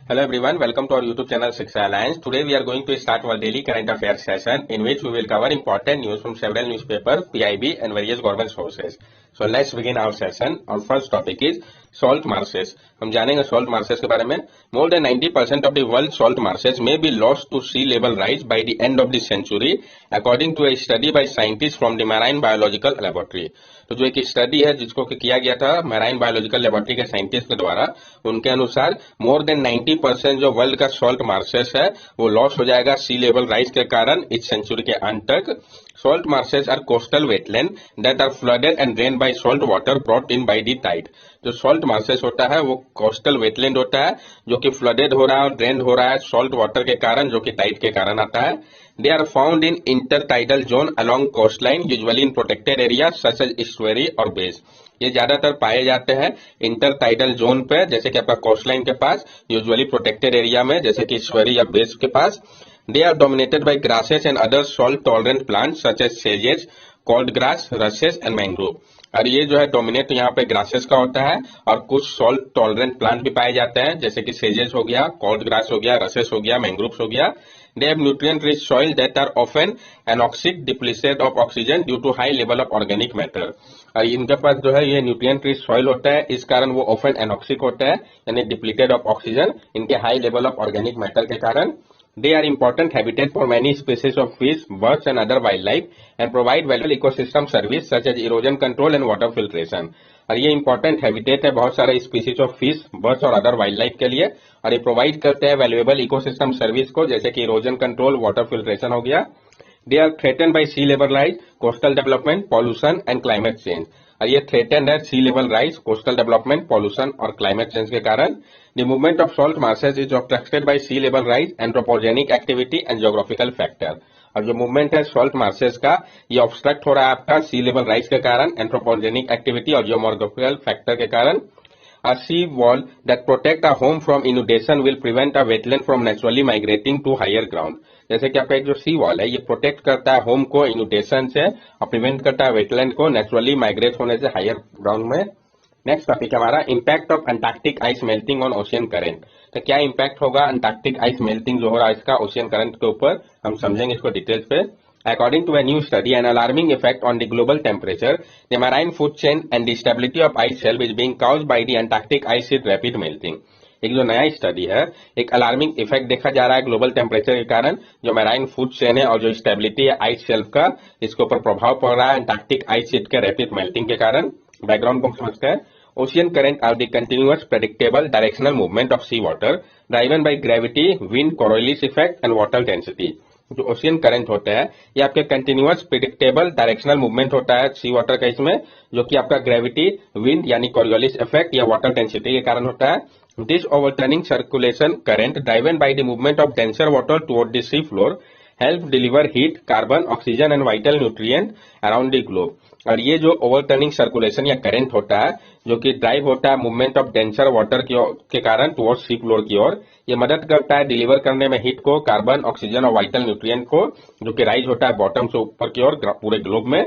Hello everyone, welcome to our YouTube channel Shiksha Alliance. Today we are going to start our daily current affairs session in which we will cover important news from several newspapers, PIB and various government sources. So let's begin our session. Our first topic is salt marshes. हम जानेंगे salt marshes के बारे में. More than 90% of the world's salt marshes may be lost to sea level rise by the end of the century, according to a study by scientists from the Marine Biological Laboratory. तो जो एक study है जिसको किया गया था marine biological laboratory के scientist के द्वारा, उनके अनुसार मोर देन 90% जो वर्ल्ड का सॉल्ट मार्शेस है वो लॉस हो जाएगा सी लेवल राइज के कारण इस सेंचुरी के अंत तक. Salt marshes are coastal wetland that are flooded and drained by salt water brought in by the tide. जो salt marshes होता है वो coastal wetland होता है जो कि flooded हो रहा है और drained हो रहा है salt water के कारण, जो कि tide के कारण आता है. They are found in intertidal zone along coastline, usually in protected areas such as estuary और bays. ये ज्यादातर पाए जाते हैं इंटरटाइडल जोन पे, जैसे कि आपका कोस्टलाइन के पास, यूजुअली प्रोटेक्टेड एरिया में जैसे कि estuary या बेस के पास. They are dominated by grasses and other salt-tolerant plants such as sages, cordgrass, rushes and mangrove. और ये जो है डोमिनेट यहाँ पे ग्रासेस का होता है और कुछ सॉल्ट टॉलरेंट प्लांट भी पाए जाते हैं जैसे कि सेजेस हो गया, कॉर्डग्रास हो गया, रसेस हो गया, मैंग्रोव्स हो गया. They have nutrient-rich soil that are often anoxic, depleted of oxygen due to high level of organic matter. और इनके पास जो है ये न्यूट्रिएंट रिच सॉइल होता है, इस कारण वो ऑफन एनॉक्सिक होता है यानी डिप्लीटेड ऑफ ऑक्सीजन इनके high level of organic matter के कारण. They are important habitat for many species of fish, birds and other wildlife and provide valuable ecosystem service such as erosion control and water filtration. और ये important habitat है बहुत सारे species of fish, birds और other wildlife के लिए, और ये provide करते हैं valuable ecosystem service को जैसे कि erosion control, water filtration हो गया. They are threatened by sea level rise, coastal development, pollution and climate change. और ये threatened है sea level rise, coastal development, pollution और climate change के कारण. The movement of salt marshes is obstructed by sea level rise, anthropogenic activity and geographical factor. और जो movement है salt marches का ये ऑब्स्ट्रक्ट हो रहा है आपका सी लेवल राइज के कारण, एंथ्रोपोजेनिक एक्टिविटी और जियोमॉर्फिकल फैक्टर के कारण. A sea wall that protect a home from inundation will prevent a wetland from naturally migrating to higher ground. जैसे कि आपका एक जो सी वॉल है ये प्रोटेक्ट करता है होम को इनुडेशन से और प्रिवेंट करता है वेटलैंड को नेचुरली माइग्रेट होने से हायर ग्राउंड में. नेक्स्ट टॉपिक हमारा impact of Antarctic ice melting on ocean current. तो क्या इम्पैक्ट होगा अंटार्कटिक आइस मेल्टिंग जो हो रहा है इसका ओशियन करंट के ऊपर, हम समझेंगे इसको डिटेल्स पे. According to a new study, an alarming effect on the global temperature, the marine food chain and the stability of ice shelf is being caused by the Antarctic ice sheet rapid melting. एक जो नया study है, एक alarming effect देखा जा रहा है global temperature के कारण, जो मैराइन फूड चेन है और जो स्टेबिलिटी है आइस शेल्फ का, इसके ऊपर प्रभाव पड़ रहा है अंटार्कटिक आइस शीट के रैपिड मेल्टिंग के कारण. बैकग्राउंड को समझते हैं. Ocean current are the continuous, predictable, directional movement of sea water driven by gravity, wind, Coriolis effect and water density. जो ओशियन करंट होता है ये आपके कंटिन्यूअस प्रिडिक्टेबल डायरेक्शनल मूवमेंट होता है सी वाटर का इसमें, जो कि आपका ग्रेविटी, विंड यानी कोरियोलिस इफेक्ट या वाटर डेंसिटी के कारण होता है. This overturning circulation current driven by the movement of denser water toward the sea floor help deliver heat, carbon, oxygen and vital nutrient around the globe. और ये जो overturning circulation या current होता है जो कि ड्राइव होता है मूवमेंट ऑफ डेंसर वाटर के कारण टुवर्ड सी फ्लोर की ओर, ये मदद करता है डिलीवर करने में हीट को, कार्बन, ऑक्सीजन और वाइटल न्यूट्रिएंट को, जो कि राइज होता है बॉटम से ऊपर की ओर पूरे ग्लोब में.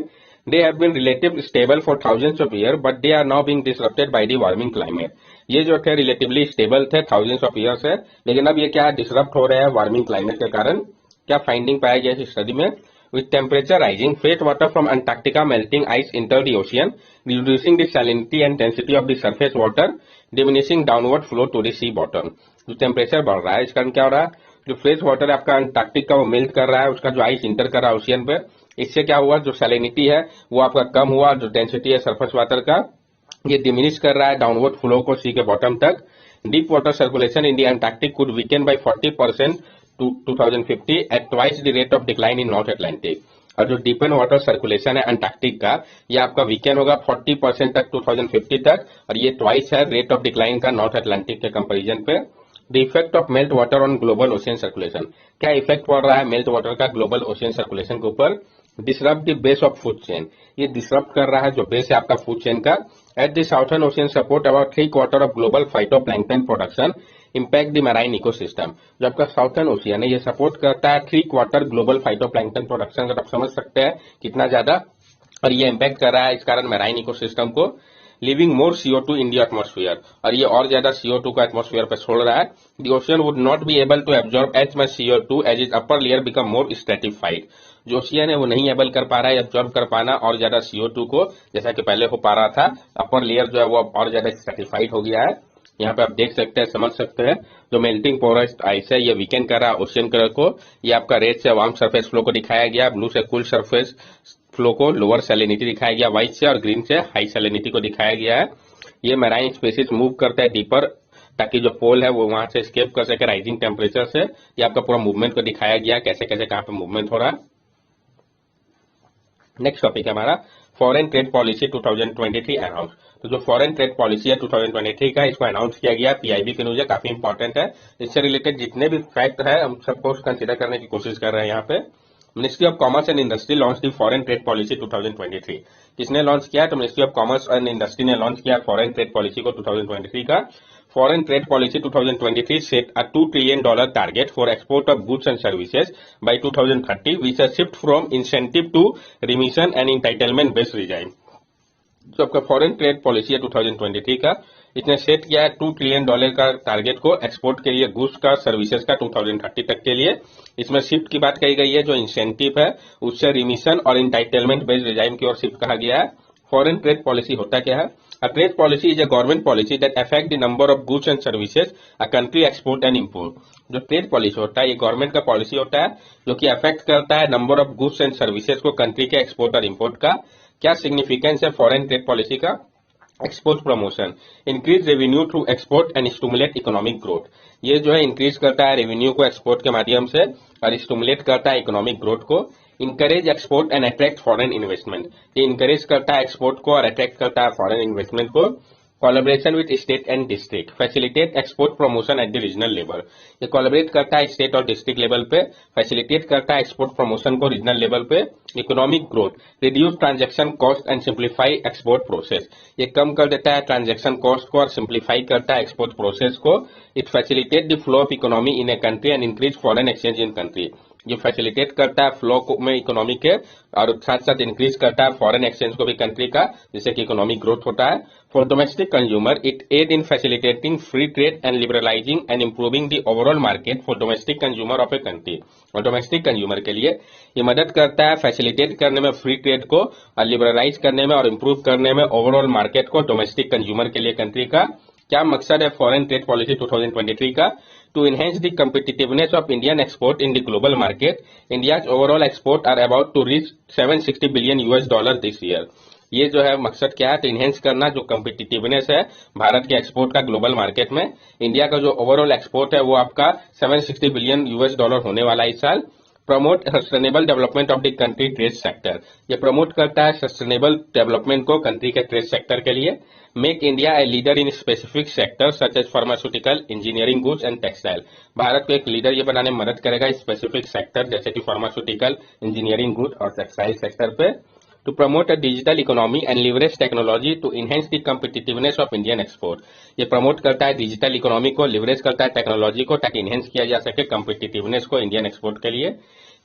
They have been relatively stable for thousands of years, but they are now being disrupted by the warming climate. ये जो थे रिलेटिवली स्टेबल थे थाउजेंड्स ऑफ ईयर से, लेकिन अब ये क्या डिसरप्ट हो रहे हैं वार्मिंग क्लाइमेट के कारण. क्या फाइंडिंग पाया गया इस स्टडी में? With temperature rising, fresh water from Antarctica melting ice enter the ocean, reducing the salinity and density of the surface water, diminishing downward flow to the sea bottom. जो temperature बढ़ रहा है इस कारण क्या हो रहा है, जो फ्रेश वाटर है आपका अंटार्कटिक का वो मेल्ट कर रहा है, उसका जो आइस इंटर कर रहा है ओशियन पे, इससे क्या हुआ जो सैलिनिटी है वो आपका कम हुआ, जो डेंसिटी है सरफेस वाटर का ये डिमिनिश कर रहा है डाउनवर्ड फ्लो को सी के बॉटम तक. Deep water circulation in the Antarctic could weaken by 40% to 2050 at twice the rate of decline in North Atlantic. और जो डीपन वाटर सर्कुलेशन है अंटार्कटिक का ये आपका वीकेंड होगा 40% तक 2050 तक, और ये ट्वाइस है रेट ऑफ डिक्लाइन का नॉर्थ अटलांटिक के कंपैरिजन पे. The effect of melt water on global ocean circulation. क्या इफेक्ट पड़ रहा है मेल्ट वाटर का ग्लोबल ओशियन सर्कुलेशन के ऊपर? Disrupt the base of food chain. ये डिसरप्ट कर रहा है जो बेस है आपका फूड चेन का. At the southern ocean support about 3/4 of global phytoplankton production, impact the marine ecosystem. जो आपका साउथर्न ओशियन है ये सपोर्ट करता है 3/4 ग्लोबल फाइटोप्लैंक्टन प्रोडक्शन, अगर आप समझ सकते हैं कितना ज्यादा, और ये इम्पैक्ट कर रहा है इस कारण मैराइन इकोसिस्टम को. Living more CO2 in the atmosphere, और ये और ज्यादा CO2 को एटमॉस्फेयर पे छोड़ रहा है। The ocean would not be able to absorb as much CO2 as it upper layer become more stratified. जो ओशियन है वो नहीं एबल कर पा रहा है एब्जॉर्ब कर पाना और ज्यादा CO2 को, जैसा कि पहले हो पा रहा था। अपर लेयर जो है वो और ज्यादा स्ट्रेटिफाइड हो गया है। यहाँ पे आप देख सकते हैं, समझ सकते हैं, जो मेल्टिंग पोरस आइस है ये वीकेंड कर रहा है ओशियन कलर को। ये आपका रेड से वार्म सरफेस फ्लो को दिखाया गया, ब्लू से कूल सरफेस फ्लो को लोअर सैलिनिटी दिखाया गया व्हाइट से, और ग्रीन से हाई सैलिनिटी को दिखाया गया है। ये मैराइन स्पीसीज मूव करता है डीपर, ताकि जो पोल है वो वहां से स्केप कर सके राइजिंग टेम्परेचर से। ये आपका पूरा मूवमेंट को दिखाया गया, कैसे कैसे कहां पे मूवमेंट हो रहा है। नेक्स्ट टॉपिक है हमारा फॉरेन ट्रेड पॉलिसी 2023 अनाउंस। तो जो फॉरेन ट्रेड पॉलिसी है 2023 का, इसको अनाउंस किया गया पीआईबी के न्यूज है, काफी इंपॉर्टेंट है। इससे रिलेटेड जितने भी फैक्ट है हम सबको कंसिडर करने की कोशिश कर रहे हैं यहाँ पे। Ministry of commerce and industry launch the foreign trade policy 2023। किसने लॉन्च किया? तो ministry of commerce and industry ने लॉन्च किया फॉरेन ट्रेड पॉलिसी को 2023 का। Foreign trade policy 2023 set a $2 trillion target for export of goods and services by 2030, which a shift from incentive to remission and entitlement based regime। जो आपका foreign trade policy है 2023 का, इसने set किया है $2 trillion का टारगेट को export के लिए, गुड्स का, सर्विसेज का 2030 तक के लिए। इसमें शिफ्ट की बात कही गई है, जो इंसेंटिव है उससे रिमिशन और इंटाइटलमेंट बेस्ड रिजाइम की ओर शिफ्ट कहा गया है। फॉरेन ट्रेड पॉलिसी होता क्या है? A trade policy is a government policy that affect the number of goods and services a country export and import। जो ट्रेड पॉलिसी होता है ये गवर्नमेंट का पॉलिसी होता है जो कि अफेक्ट करता है number of goods and services को कंट्री के एक्सपोर्ट और इंपोर्ट का। क्या सिग्निफिकेंस है फॉरेन ट्रेड पॉलिसी का? Export promotion, increase revenue through export and stimulate economic growth. ये जो है इंक्रीज करता है रेवेन्यू को एक्सपोर्ट के माध्यम से और स्टिमुलेट करता है इकोनॉमिक ग्रोथ को। Encourage export and attract foreign investment, ये इंकरेज करता है एक्सपोर्ट को और अट्रैक्ट करता है फॉरेन इन्वेस्टमेंट को। Collaboration with state and district, facilitate export promotion at the regional level, ये कोलैबोरेट करता है स्टेट और डिस्ट्रिक्ट लेवल पे, फैसिलिटेट करता है एक्सपोर्ट प्रमोशन को रीजनल लेवल पे। Economic growth, reduce transaction cost and simplify export process, ये कम कर देता है ट्रांजैक्शन कॉस्ट को और सिंप्लीफाई करता है एक्सपोर्ट प्रोसेस को। It facilitate the flow of economy in a country and increase foreign exchange in country, ये फैसिलिटेट करता है फ्लो में इकोनॉमी के और साथ साथ इंक्रीज करता है फॉरेन एक्सचेंज को भी कंट्री का, जिससे कि इकोनॉमिक ग्रोथ होता है। For domestic consumer, it aid in facilitating free trade and liberalizing and improving the overall market for domestic consumer of a country. और डोमेस्टिक कंज्यूमर के लिए ये मदद करता है फैसिलिटेट करने में फ्री ट्रेड को और लिबरलाइज करने में और इंप्रूव करने में ओवरऑल मार्केट को डोमेस्टिक कंज्यूमर के लिए कंट्री का। क्या मकसद है फॉरेन ट्रेड पॉलिसी 2023 का? To enhance the competitiveness of Indian export in the global market, India's overall export are about to reach $760 billion this year। ये जो है मकसद क्या है? तो इनहेंस करना जो कम्पिटिटिवनेस है भारत के एक्सपोर्ट का ग्लोबल मार्केट में। इंडिया का जो ओवरऑल एक्सपोर्ट है वो आपका $760 बिलियन होने वाला है इस साल। Promote sustainable development of the country trade sector, ये प्रमोट करता है सस्टेनेबल डेवलपमेंट को कंट्री के ट्रेड सेक्टर के लिए। Make India a leader in specific sector such as pharmaceutical, engineering goods and textile, Bharat को एक लीडर ये बनाने में मदद करेगा स्पेसिफिक सेक्टर जैसे कि फार्मास्यूटिकल, इंजीनियरिंग गुड और टेक्सटाइल सेक्टर पे। To promote a digital economy and leverage technology to enhance the competitiveness of Indian export, ये प्रमोट करता है डिजिटल इकोनॉमी को, लिवरेज करता है टेक्नोलॉजी को ताकि इनहेंस किया जा सके कम्पिटिटिवनेस को इंडियन एक्सपोर्ट के लिए।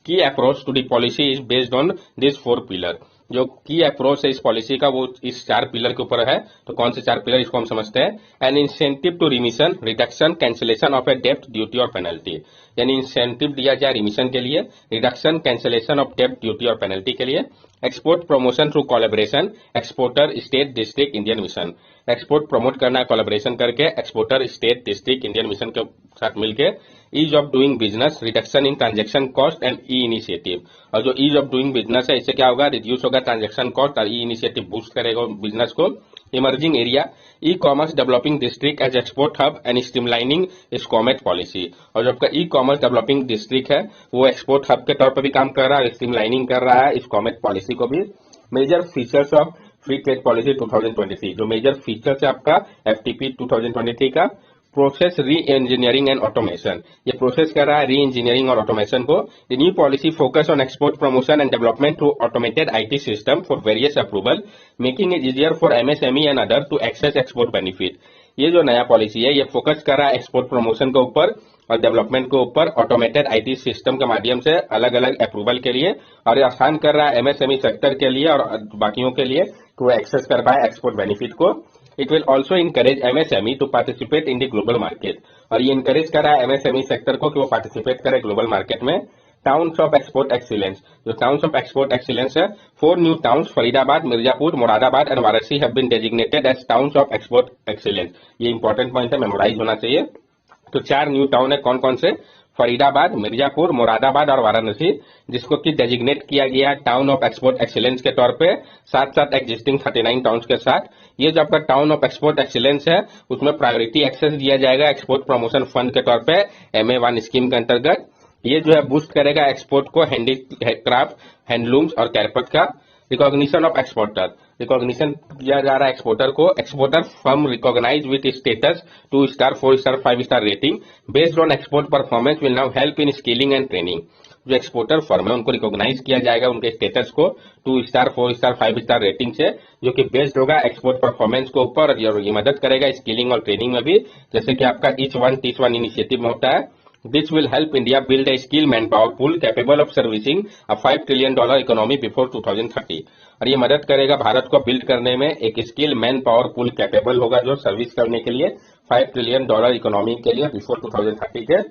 की approach to the policy is based on this 4 pillar, जो की अप्रोच है इस पॉलिसी का वो इस 4 पिलर के ऊपर है। तो कौन से 4 पिलर इसको हम समझते हैं? An incentive to remission, reduction, cancellation of a डेप्ट, ड्यूटी और पेनल्टी, यानी इंसेंटिव दिया जाए रिमिशन के लिए, रिडक्शन, कैंसिलेशन ऑफ डेप्ट, ड्यूटी और पेनल्टी के लिए। Export promotion through collaboration, exporter, state, district, Indian mission, export promote करना है कोलैबोरेशन करके exporter, state, district, Indian mission के साथ मिलकर। Ease of doing business, reduction in transaction cost and e initiative, और जो ईज ऑफ डूइंग बिजनेस है इससे क्या होगा? रिड्यूस होगा ट्रांजैक्शन कॉस्ट और ई इनिशिएटिव बूस्ट करेगा बिजनेस को। Emerging area, e commerce developing district as export hub and streamlining SCOMET policy, और जो आपका ई कॉमर्स डेवलपिंग डिस्ट्रिक्ट है वो एक्सपोर्ट हब के तौर पर भी काम कर रहा है, स्ट्रीमलाइनिंग कर रहा है स्कॉमेट पॉलिसी को भी। Major features of free trade policy 2023, जो मेजर फीचर्स है आपका FTP 2023 का। Process re engineering and automation, ये प्रोसेस कर रहा है री इंजीनियरिंग और ऑटोमेशन को। The new policy focus on export promotion and development through automated IT system for various approval, making it easier for MSME and other to access export benefit. ये जो नया policy है ये focus कर रहा है एक्सपोर्ट प्रमोशन के ऊपर और डेवलपमेंट के ऊपर ऑटोमेटेड आईटी सिस्टम के माध्यम से अलग अलग अप्रूवल के लिए, और ये आसान कर रहा है एमएसएमई सेक्टर के लिए और बाकियों के लिए कि वो एक्सेस कर पाए एक्सपोर्ट बेनिफिट को। It will also encourage MSME to participate in the global market, और ये इनकरेज कर रहा है एमएसएमई सेक्टर को कि वो पार्टिसिपेट करे ग्लोबल मार्केट में। टाउन्स ऑफ एक्सपोर्ट एक्सीलेंस, जो टाउन्स ऑफ एक्सपोर्ट एक्सीलेंस है, 4 new towns Faridabad, Mirzapur, Moradabad and Varanasi have been designated as towns of export excellence. ये इंपॉर्टेंट पॉइंट है, मेमोराइज होना चाहिए। तो 4 न्यू टाउन है, कौन कौन से? फरीदाबाद, मिर्जापुर, मुरादाबाद और वाराणसी, जिसको कि डेजिग्नेट किया गया टाउन ऑफ एक्सपोर्ट एक्सीलेंस के तौर पे, साथ साथ एग्जिस्टिंग 39 टाउन्स के साथ। ये जो आपका टाउन ऑफ एक्सपोर्ट एक्सीलेंस है उसमें प्रायोरिटी एक्सेस दिया जाएगा एक्सपोर्ट प्रमोशन फंड के तौर पे MA1 स्कीम के अंतर्गत। ये जो है बूस्ट करेगा एक्सपोर्ट को, हैंडीक्राफ्ट, हैंडलूम्स और कैरपट का। रिकॉग्निशन ऑफ एक्सपोर्टर, रिकॉग्निशन किया जा रहा है एक्सपोर्टर को। Exporter firm recognise with status 2 star, 4 star, 5 star rating based on export performance will now help in skilling and training. जो एक्सपोर्टर फर्म है उनको रिकॉग्नाइज किया जाएगा उनके स्टेटस को 2 स्टार, 4 स्टार, 5 स्टार रेटिंग से, जो कि बेस्ड होगा एक्सपोर्ट परफॉर्मेंस के ऊपर, और ये मदद करेगा स्किलिंग और ट्रेनिंग में भी, जैसे कि आपका each one teach one initiative में होता है। This will help India build a skilled manpower pool capable of servicing a $5 trillion economy before 2030। और ये मदद करेगा भारत को बिल्ड करने में एक skill man power pool capable होगा जो सर्विस करने के लिए $5 ट्रिलियन इकोनॉमी के लिए बिफोर 2030 के।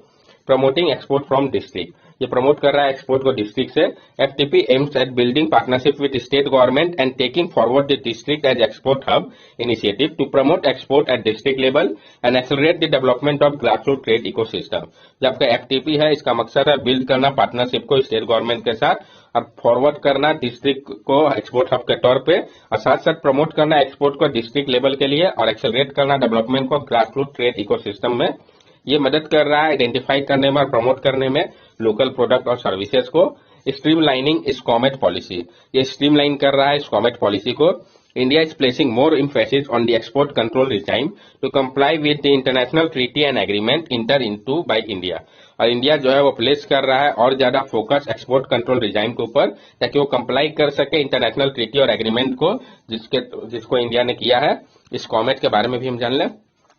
प्रमोटिंग एक्सपोर्ट फ्रॉम डिस्ट्रिक्ट, ये प्रमोट कर रहा है एक्सपोर्ट को डिस्ट्रिक्ट से। FTP aims at building partnership with state government and taking forward the district as export hub initiative to promote export at district level and accelerate the development of grassroot trade ecosystem. जो आपका FTP है इसका मकसद है build करना partnership को state government के साथ और फॉरवर्ड करना डिस्ट्रिक्ट को एक्सपोर्ट हब के तौर पे, और साथ साथ प्रमोट करना एक्सपोर्ट को डिस्ट्रिक्ट लेवल के लिए और एक्सेलरेट करना डेवलपमेंट को ग्रासरूट ट्रेड इकोसिस्टम में। ये मदद कर रहा है आइडेंटिफाई करने में और प्रमोट करने में लोकल प्रोडक्ट और सर्विसेज को। स्ट्रीमलाइनिंग स्कॉमेट पॉलिसी, ये स्ट्रीमलाइन कर रहा है स्कॉमेट पॉलिसी को। India is placing more emphasis on the export control regime to comply with the international treaty and agreement entered into by India। और इंडिया जो है वो प्लेस कर रहा है और ज्यादा फोकस एक्सपोर्ट कंट्रोल रिजाइम के ऊपर, ताकि वो कंप्लाई कर सके इंटरनेशनल ट्रीटी और एग्रीमेंट को जिसको इंडिया ने किया है। इस कॉमेट के बारे में भी हम जान लें।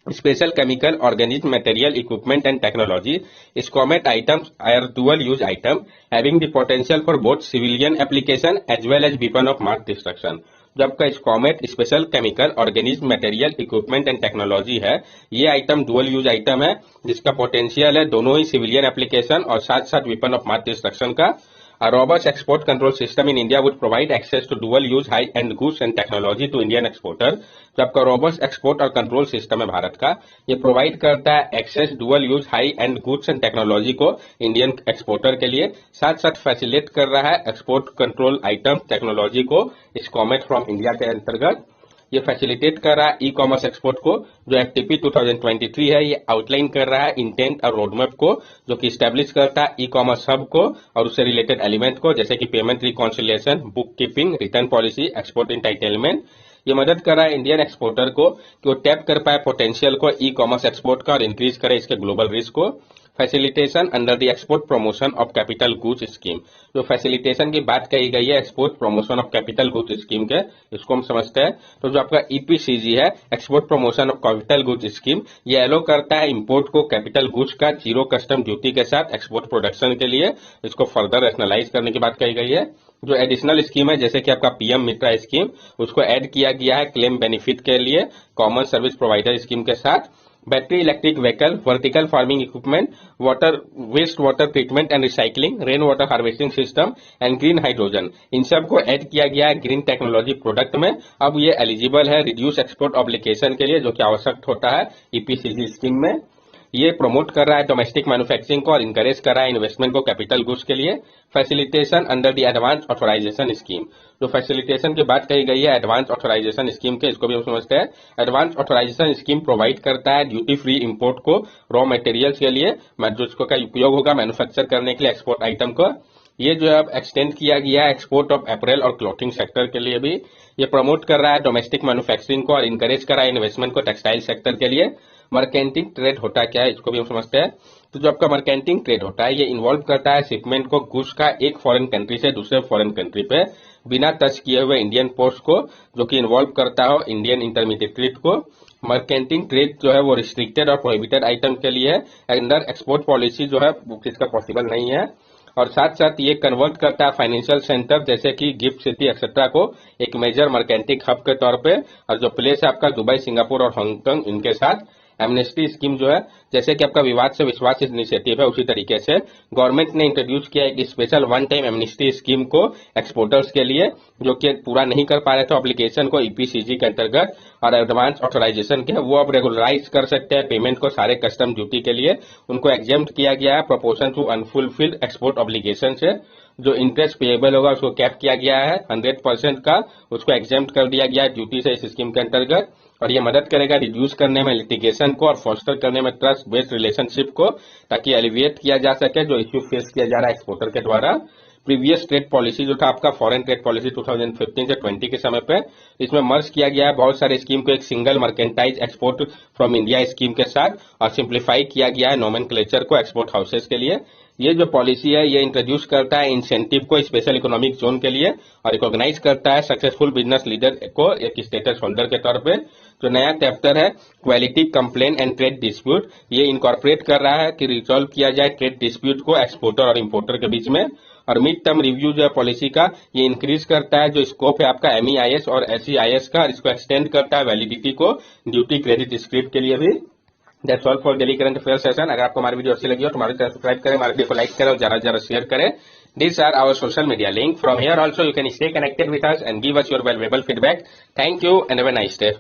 Special chemical, organic material, equipment and technology, SCOMET items are dual use item having the potential for both civilian application as well as weapon of mass destruction। जब का SCOMET special chemical, organic material, equipment and technology है, ये item dual use item है जिसका potential है दोनों ही civilian application और साथ साथ वेपन ऑफ मास डिस्ट्रक्शन का। A robust export control system in India would provide access to dual-use high-end goods and technology to Indian exporter। जो आपका robust export और कंट्रोल सिस्टम है भारत का, ये प्रोवाइड करता है access dual-use high-end goods and technology को इंडियन एक्सपोर्टर के लिए, साथ साथ फैसिलिटेट कर रहा है एक्सपोर्ट कंट्रोल आइटम टेक्नोलॉजी को SCOMET फ्रॉम इंडिया के अंतर्गत। ये फैसिलिटेट कर रहा है ई कॉमर्स एक्सपोर्ट को। जो FTP 2023 है ये आउटलाइन कर रहा है इंटेंट और रोडमैप को, जो कि स्टैब्लिश करता है ई कॉमर्स हब को और उससे रिलेटेड एलिमेंट को, जैसे कि payment reconciliation, book keeping, return policy, export entitlement. ये मदद कर रहा है इंडियन एक्सपोर्टर को कि वो टैप कर पाए पोटेंशियल को ई कॉमर्स एक्सपोर्ट का और इंक्रीज करे इसके ग्लोबल रिस्क को। Facilitation under the export promotion of capital goods scheme, जो फैसिलिटेशन की बात कही गई है export promotion of capital goods scheme के, इसको हम समझते हैं। तो जो आपका EPCG है, export promotion of capital goods scheme, ये एलो करता है इंपोर्ट को कैपिटल गुड्स का जीरो कस्टम ड्यूटी के साथ एक्सपोर्ट प्रोडक्शन के लिए। इसको फर्दर रैशनलाइज करने की बात कही गई है। जो एडिशनल स्कीम है जैसे कि आपका PM मित्रा स्कीम, उसको ऐड किया गया है क्लेम बेनिफिट के लिए कॉमन सर्विस प्रोवाइडर स्कीम के साथ। Battery electric vehicle, vertical farming equipment, water waste water treatment and recycling, rain water harvesting system and green hydrogen, इन सब को ऐड किया गया है ग्रीन टेक्नोलॉजी प्रोडक्ट में। अब ये एलिजिबल है रिड्यूस एक्सपोर्ट ऑब्लिगेशन के लिए, जो कि आवश्यक होता है EPCG स्कीम में। ये प्रमोट कर रहा है डोमेस्टिक मैन्युफैक्चरिंग को और इंकरेज कर रहा है इन्वेस्टमेंट को कैपिटल गुड्स के लिए। Facilitation under the advance authorisation scheme, जो फैसिलिटेशन की बात कही गई है एडवांस ऑथोराइजेशन स्कीम के, इसको भी हम समझते हैं। एडवांस ऑथोराइजेशन स्कीम प्रोवाइड करता है ड्यूटी फ्री इंपोर्ट को रॉ मटेरियल्स के लिए, जिसको का उपयोग होगा मैन्युफैक्चर करने के लिए एक्सपोर्ट आइटम को। ये जो है अब एक्सटेंड किया गया है एक्सपोर्ट ऑफ अपरेल और क्लॉथिंग सेक्टर के लिए भी। ये प्रमोट कर रहा है डोमेस्टिक मैन्युफैक्चरिंग को और इंकरेज कर रहा है इन्वेस्टमेंट को टेक्सटाइल सेक्टर के लिए। मर्केंटिंग ट्रेड होता क्या है, इसको भी हम समझते हैं। तो जो आपका मर्केंटिंग ट्रेड होता है, ये इन्वॉल्व करता है शिपमेंट को गुड्स का एक फॉरेन कंट्री से दूसरे फॉरेन कंट्री पे बिना टच किए हुए इंडियन पोर्ट को, जो कि इन्वॉल्व करता हो इंडियन इंटरमीडिएट को। मर्केंटिंग ट्रेड जो है वो रिस्ट्रिक्टेड और प्रोहिबिटेड आइटम के लिए अंडर एक्सपोर्ट पॉलिसी जो है वो किसका पॉसिबल नहीं है। और साथ साथ ये कन्वर्ट करता है फाइनेंशियल सेंटर जैसे कि गिफ्ट सिटी एक्सेट्रा को एक मेजर मर्केंटिक हब के तौर पे, और जो प्लेस है आपका दुबई, सिंगापुर और हांगकांग, इनके साथ एमनेस्टी स्कीम जो है, जैसे कि आपका विवाद से विश्वास इनिशिएटिव है, उसी तरीके से गवर्नमेंट ने इंट्रोड्यूस किया एक special one time amnesty scheme को एक्सपोर्टर्स के लिए, जो कि पूरा नहीं कर पा रहे थे एप्लीकेशन को ईपीसीजी के अंतर्गत और एडवांस ऑथराइजेशन के, वो अब रेगुलराइज कर सकते हैं पेमेंट को सारे कस्टम ड्यूटी के लिए। उनको एग्जेम्प्ट किया गया है proportion to unfulfilled export obligation से। जो इंटरेस्ट पेएबल होगा उसको कैप किया गया है 100% का, उसको एग्जेम्प्ट कर दिया गया है ड्यूटी से इस स्कीम के अंतर्गत। और ये मदद करेगा रिड्यूस करने में लिटिगेशन को और फोस्टर करने में ट्रस्ट बेस्ड रिलेशनशिप को, ताकि एलिविएट किया जा सके जो इश्यू फेस किया जा रहा है एक्सपोर्टर के द्वारा। प्रीवियस ट्रेड पॉलिसी जो था आपका फॉरेन ट्रेड पॉलिसी 2015 से 20 के समय पे, इसमें मर्ज किया गया है बहुत सारे स्कीम को एक single merchandise export from India scheme के साथ, और सिंप्लीफाई किया गया है नोमेनक्लेचर को एक्सपोर्ट हाउसेस के लिए। ये जो पॉलिसी है ये इंट्रोड्यूस करता है इंसेंटिव को स्पेशल इकोनॉमिक जोन के लिए और रिकॉग्नाइज करता है सक्सेसफुल बिजनेस लीडर को एक स्टेटस होल्डर के तौर पे। जो नया चैप्टर है quality complain and trade dispute, ये इनकॉर्पोरेट कर रहा है कि रिजॉल्व किया जाए ट्रेड डिस्प्यूट को एक्सपोर्टर और इंपोर्टर के बीच में। और मिड टर्म रिव्यू जो है पॉलिसी का, ये इंक्रीज करता है जो स्कोप है आपका MEIS और SEIS का, और इसको एक्सटेंड करता है वैलिडिटी को ड्यूटी क्रेडिट स्क्रिप्ट के लिए भी। That's all for daily current affair session. अगर आपको हमारी वीडियो अच्छी लगी हो तो हमारे चैनल सब्सक्राइब करें, हमारे वीडियो को लाइक करें और ज्यादा से ज्यादा शेयर करें। These are our social media link. From here also you can stay connected with us and give us your valuable feedback. Thank you and have a nice day.